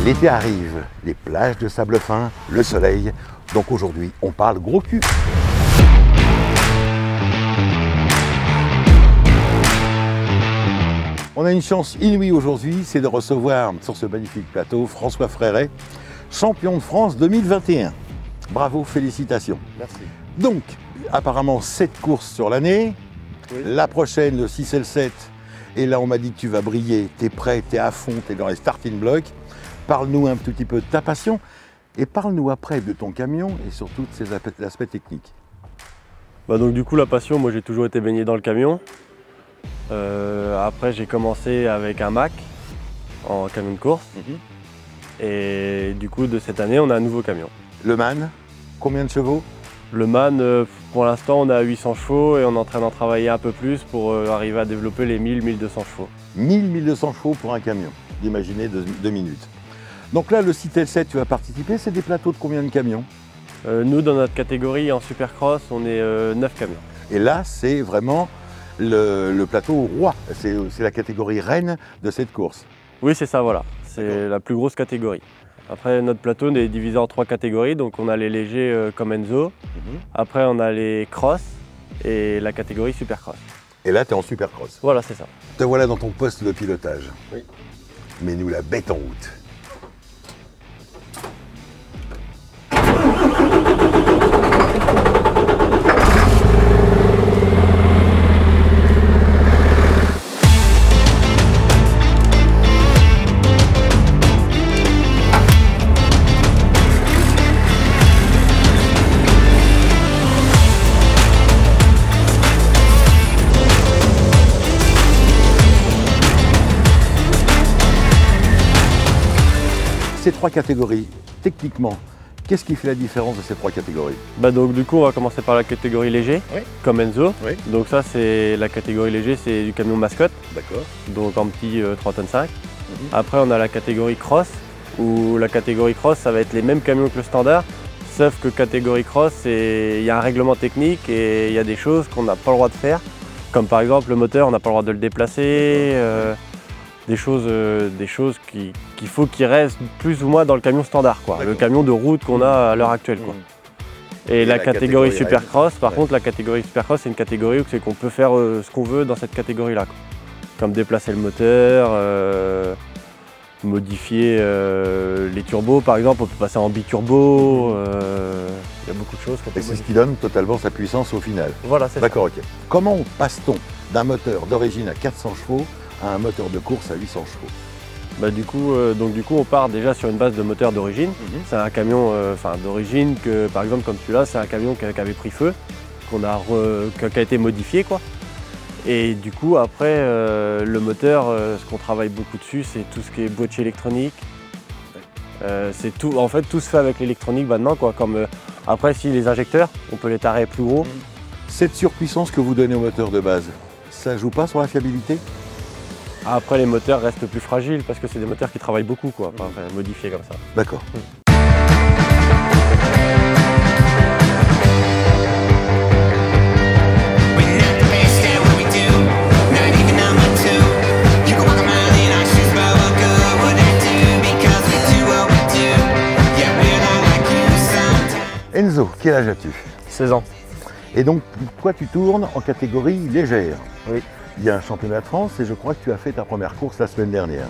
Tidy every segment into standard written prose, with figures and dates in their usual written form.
L'été arrive, les plages de sable fin, le soleil. Donc aujourd'hui, on parle gros cul. On a une chance inouïe aujourd'hui, c'est de recevoir sur ce magnifique plateau François Freret, champion de France 2021. Bravo, félicitations. Merci. Donc, apparemment 7 courses sur l'année. Oui. La prochaine, le 6 et le 7. Et là, on m'a dit que tu vas briller. Tu es prêt, tu es à fond, tu es dans les starting blocks. Parle-nous un petit peu de ta passion. Et parle-nous après de ton camion et surtout de ses aspects techniques. Donc du coup, la passion, moi j'ai toujours été baigné dans le camion. Après, j'ai commencé avec un Mack en camion de course. Et du coup, de cette année, on a un nouveau camion. Le MAN, combien de chevaux? Le MAN, pour l'instant, on a 800 chevaux et on est en train d'en travailler un peu plus pour arriver à développer les 1000-1200 chevaux. 1000-1200 chevaux pour un camion, d'imaginer 2 minutes. Donc là, le 6 et le 7, tu vas participer, c'est des plateaux de combien de camions? Nous, dans notre catégorie en Supercross, on est 9 camions. Et là, c'est vraiment le plateau roi, c'est la catégorie reine de cette course. Oui, c'est ça, voilà. C'est la plus grosse catégorie. Après, notre plateau est divisé en 3 catégories. Donc, on a les légers comme Enzo. Après, on a les cross et la catégorie Supercross. Et là, tu es en Supercross. Voilà, c'est ça. Te voilà dans ton poste de pilotage. Oui. Mets-nous la bête en route. Ces 3 catégories, techniquement, qu'est-ce qui fait la différence de ces 3 catégories? Donc du coup, on va commencer par la catégorie léger, comme Enzo. Oui. Donc ça, c'est la catégorie léger, c'est du camion mascotte. D'accord. Donc en petit 3,5 tonnes. Après, on a la catégorie cross, où la catégorie cross, ça va être les mêmes camions que le standard, sauf que catégorie cross, il y a un règlement technique et il y a des choses qu'on n'a pas le droit de faire. Comme par exemple le moteur, on n'a pas le droit de le déplacer. Des choses qu'il faut qu'il reste plus ou moins dans le camion standard, quoi. Le camion de route qu'on a à l'heure actuelle, quoi. Et la catégorie Supercross, par contre, la catégorie Supercross, c'est une catégorie où c'est qu'on peut faire ce qu'on veut dans cette catégorie-là, quoi. Comme déplacer le moteur, modifier les turbos, par exemple, on peut passer en biturbo. Il y a beaucoup de choses qu'on peut Et c'est ce qui donne totalement sa puissance au final. Voilà, c'est ça. D'accord, ok. Comment passe-t-on d'un moteur d'origine à 400 chevaux à un moteur de course à 800 chevaux? Du coup, on part déjà sur une base de moteur d'origine. C'est un camion d'origine que, par exemple, comme celui-là, c'est un camion qui avait pris feu, qui a été modifié, quoi. Et du coup, après, le moteur, ce qu'on travaille beaucoup dessus, c'est tout ce qui est boîtier électronique. C'est tout, en fait, tout se fait avec l'électronique maintenant, quoi. Comme après, si les injecteurs, on peut les tarer plus gros. Cette surpuissance que vous donnez au moteur de base, ça joue pas sur la fiabilité? Après, les moteurs restent plus fragiles parce que c'est des moteurs qui travaillent beaucoup, quoi, modifiés comme ça. D'accord. Enzo, quel âge as-tu? 16 ans. Et donc, toi, tu tournes en catégorie légère. Oui. Il y a un championnat de France et je crois que tu as fait ta première course la semaine dernière.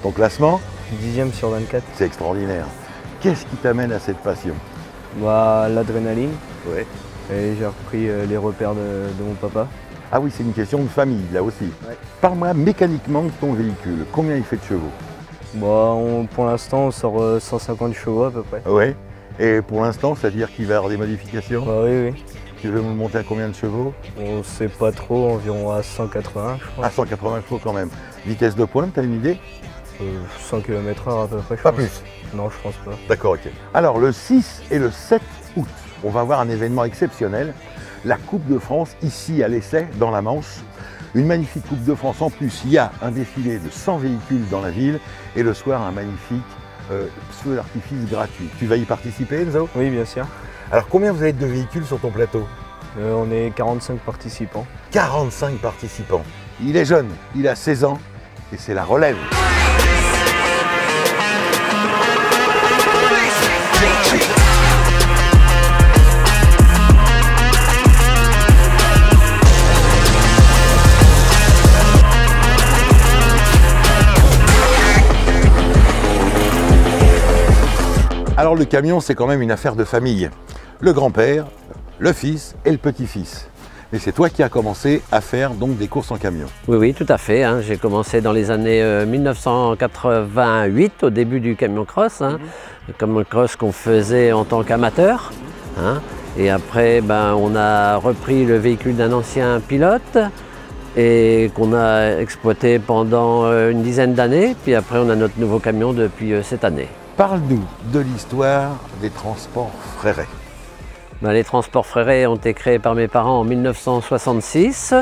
Ton classement? 10e sur 24. C'est extraordinaire. Qu'est-ce qui t'amène à cette passion? L'adrénaline. Ouais. Et j'ai repris les repères de mon papa. Ah oui, c'est une question de famille, là aussi. Ouais. Parle-moi mécaniquement de ton véhicule. Combien il fait de chevaux? Pour l'instant, on sort 150 chevaux à peu près. Ouais. Et pour l'instant, c'est-à-dire qu'il va y avoir des modifications? Oui. Tu veux me monter à combien de chevaux? On ne sait pas trop, environ à 180, je crois. À 180 chevaux quand même. Vitesse de pointe, t'as une idée? 100 km/h à peu près, je Pas pense. plus? Non, je pense pas. D'accord, ok. Alors, le 6 et le 7 août, on va avoir un événement exceptionnel. La Coupe de France, ici à l'Essai, dans la Manche. Une magnifique Coupe de France. En plus, il y a un défilé de 100 véhicules dans la ville. Et le soir, un magnifique feu d'artifice gratuit. Tu vas y participer, Enzo? Oui, bien sûr. Alors, combien vous avez de véhicules sur ton plateau? On est 45 participants. 45 participants. Il est jeune, il a 16 ans et c'est la relève. Alors le camion, c'est quand même une affaire de famille. Le grand-père, le fils et le petit-fils. Et c'est toi qui as commencé à faire donc des courses en camion. Oui, oui, tout à fait. Hein. J'ai commencé dans les années 1988, au début du camion cross. Hein. Le camion cross qu'on faisait en tant qu'amateur. Hein. Et après, on a repris le véhicule d'un ancien pilote et qu'on a exploité pendant une dizaine d'années. Puis après, on a notre nouveau camion depuis cette année. Parle-nous de l'histoire des transports Fréré. Les transports Fréré ont été créés par mes parents en 1966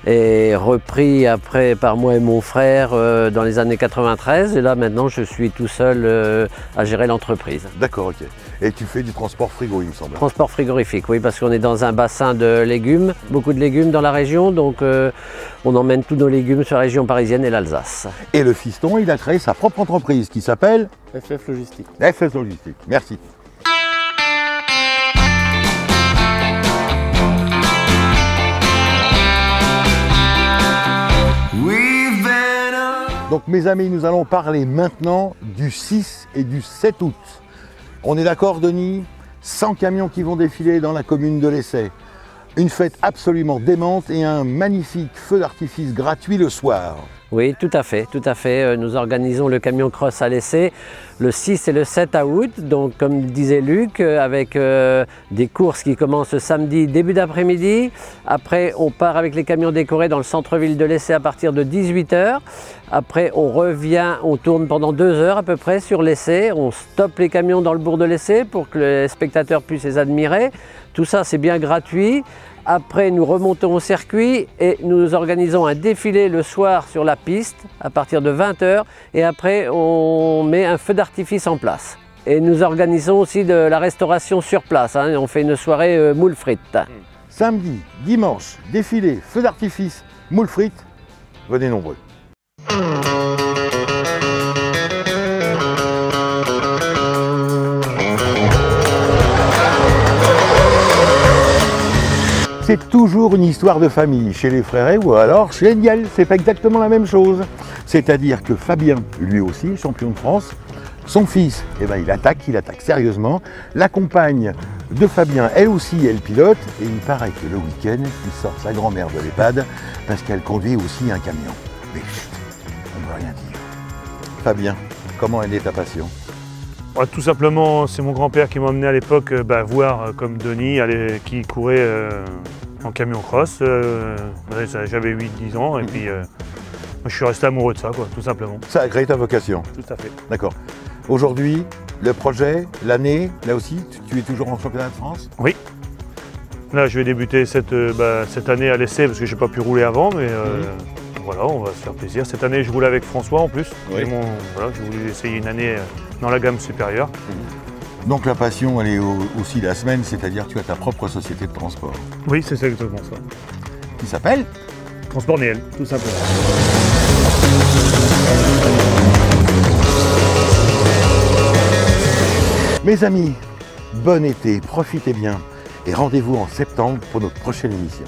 et repris après par moi et mon frère dans les années 93. Et là maintenant je suis tout seul à gérer l'entreprise. D'accord, ok. Et tu fais du transport frigo, il me semble. Transport frigorifique, oui, parce qu'on est dans un bassin de légumes, beaucoup de légumes dans la région, donc on emmène tous nos légumes sur la région parisienne et l'Alsace. Et le fiston, il a créé sa propre entreprise qui s'appelle FF Logistique. FF Logistique. Merci. Donc mes amis, nous allons parler maintenant du 6 et du 7 août. On est d'accord, Denis? 100 camions qui vont défiler dans la commune de l'Essai. Une fête absolument démente et un magnifique feu d'artifice gratuit le soir. Oui, tout à fait, tout à fait. Nous organisons le camion cross à l'Essai le 6 et le 7 août. Donc, comme disait Luc, avec des courses qui commencent samedi début d'après-midi. Après, on part avec les camions décorés dans le centre-ville de l'Essai à partir de 18 h. Après, on revient, on tourne pendant 2 heures à peu près sur l'Essai. On stoppe les camions dans le bourg de l'Essai pour que les spectateurs puissent les admirer. Tout ça, c'est bien gratuit. Après, nous remontons au circuit et nous organisons un défilé le soir sur la piste à partir de 20 h. Et après, on met un feu d'artifice en place. Et nous organisons aussi de la restauration sur place. Hein. On fait une soirée moules frites. Samedi, dimanche, défilé, feu d'artifice, moules frites. Venez nombreux. C'est toujours une histoire de famille chez les Fréré ou alors chez Niel, c'est pas exactement la même chose. C'est-à-dire que Fabien, lui aussi, champion de France, son fils, il attaque sérieusement. La compagne de Fabien, elle aussi, elle pilote. Et il paraît que le week-end, il sort sa grand-mère de l'EHPAD parce qu'elle conduit aussi un camion. Mais chut, on ne veut rien dire. Fabien, comment est née ta passion? Tout simplement, c'est mon grand-père qui m'a emmené à l'époque voir comme Denis qui courait en camion cross. J'avais 8-10 ans et puis moi, je suis resté amoureux de ça, quoi, tout simplement. Ça a créé ta vocation? Tout à fait. D'accord. Aujourd'hui, le projet, l'année, là aussi, tu es toujours en championnat de France? Oui. Là, je vais débuter cette année à l'Essai parce que je n'ai pas pu rouler avant, mais voilà, on va se faire plaisir. Cette année, je roule avec François en plus. Oui. J'ai voulu essayer une année dans la gamme supérieure. Donc la passion, elle est aussi la semaine, c'est-à-dire tu as ta propre société de transport. Oui, c'est exactement ça. Qui s'appelle Transport Niel, tout simplement. Mes amis, bon été, profitez bien et rendez-vous en septembre pour notre prochaine émission.